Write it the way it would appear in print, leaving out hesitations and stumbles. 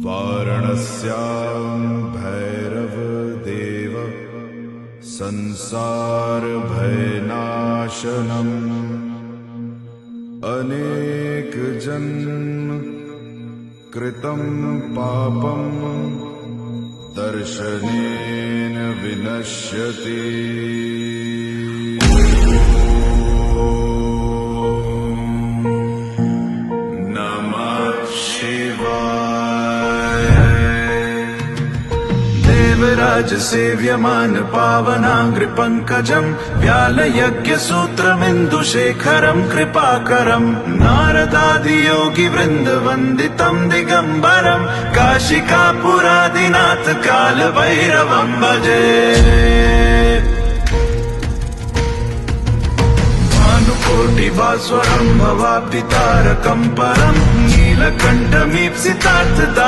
वाराणस्यां भैरवदेव संसारभयनाशनम् अनेकजन्म कृतं पापं दर्शनेन विनश्यति। देवराज सेव्यमान पावनांग्रि पंकजं व्यालयज्ञसूत्रमिन्दुशेखरं कृपाकरं नारदादि योगी वृंद वंदितं दिगंबरं काशिकापुरादिनाथ कालभैरवं भजे। भानुकोटिभास्वरं भवाब्धितारकं परं नीलकण्ठमीप्सितार्थदा